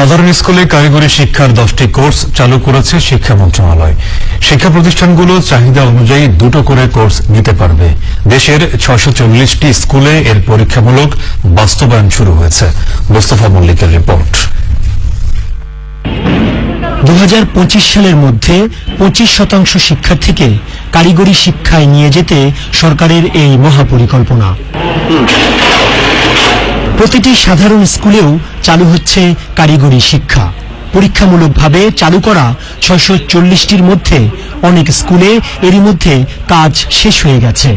সাধারণ স্কুলে কারিগরি শিক্ষার 10টি কোর্স চালু করেছে শিক্ষা মন্ত্রণালয়। শিক্ষা প্রতিষ্ঠানগুলো চাহিদা অনুযায়ী দুটো করে কোর্স নিতে পারবে। দেশের 640টি স্কুলে এর পরীক্ষামূলক বাস্তবায়ন শুরু হয়েছে। মোস্তফা মল্লিকের রিপোর্ট। 2025 সালের মধ্যে 25% শিক্ষার্থীকে কারিগরি শিক্ষায় নিয়ে যেতে সরকারের এই মহাপরিকল্পনা। প্রতিটি সাধারণ স্কুলেও চালু হচ্ছে কারিগরি শিক্ষা। পরীক্ষামূলকভাবে চালু করা 640টির মধ্যে অনেক স্কুলে এরই মধ্যে কাজ শেষ হয়ে গেছে।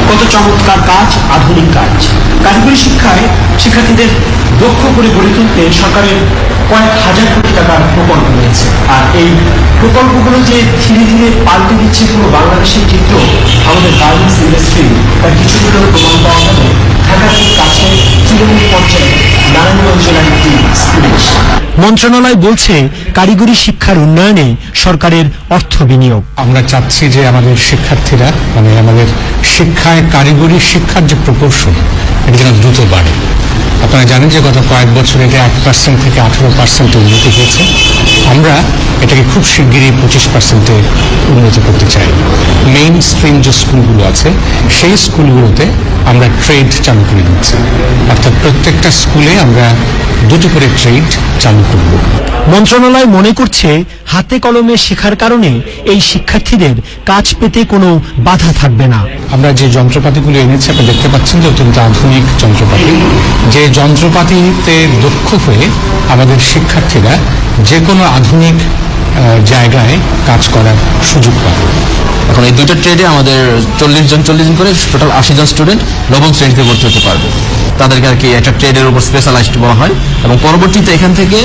কত চমৎকার কাজ, আধুনিক কাজ। কারিগরি শিক্ষায় শিক্ষার্থীদের দক্ষ করে গড়ে তুলতে সরকারের কয়েক হাজার কোটি টাকার প্রকল্প রয়েছে। আর এই প্রকল্পগুলো যে ধীরে ধীরে পাল্টে দিচ্ছে পুরো বাংলাদেশের চিত্র, আমাদের গার্মেন্টস ইন্ডাস্ট্রি তার কিছুদিন ধরে প্রমাণ পাওয়া যাবে ঢাকার খুব কাছে তৃণমূল পর্যায়ে নারায়ণগঞ্জ জেলার একটি স্কুলে। মন্ত্রণালয় বলছে কারিগরি শিক্ষার উন্নয়নে সরকারের অর্থ বিনিয়োগ। আমরা চাচ্ছি যে আমাদের শিক্ষার্থীরা আমাদের শিক্ষায় কারিগরি শিক্ষার যে প্রপোর্শন এটা যেন দ্রুত বাড়ে। আপনারা জানেন যে গত কয়েক বছর এটা 1% থেকে 18% উন্নতি হয়েছে। আমরা এটাকে খুব শিগগিরই 25%-এ উন্নতি করতে চাই। মেইন স্ট্রিম যে স্কুলগুলো আছে সেই স্কুলগুলোতে আমরা ট্রেড চালু করে দিচ্ছি, অর্থাৎ প্রত্যেকটা স্কুলে আমরা দুটো করে ট্রেড চালু করব। মন্ত্রণালয় মনে করছে হাতে কলমে শেখার কারণে এই শিক্ষার্থীদের কাজ পেতে কোনো বাধা থাকবে না। আমরা যে যন্ত্রপাতিগুলো এনেছি আপনি দেখতে পাচ্ছেন যে অত্যন্ত আধুনিক যন্ত্রপাতি। যে যন্ত্রপাতিতে দক্ষ হয়ে আমাদের শিক্ষার্থীরা যে কোনো আধুনিক জায়গায় কাজ করার সুযোগ পাবে। এখন এই দুইটা ট্রেডে আমাদের 40 জন করে টোটাল 80 জন স্টুডেন্ট নবম শ্রেণীতে ভর্তি হতে পারবে। তাদেরকে আর কি একটা ট্রেডের উপর স্পেশালাইজড বলা হয় এবং পরবর্তীতে এখান থেকে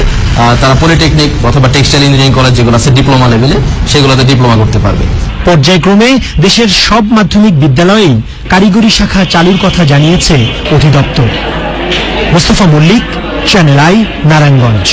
তারা পলিটেকনিক অথবা টেক্সটাইল ইঞ্জিনিয়ারিং কলেজ যেগুলো আছে ডিপ্লোমা লেভেলে সেগুলোতে ডিপ্লোমা করতে পারবে। পর্যায়ক্রমে দেশের সব মাধ্যমিক বিদ্যালয়েই কারিগরি শাখা চালুর কথা জানিয়েছে অধিদপ্তর। Mostafa Mallik, channel I, Narayanganj.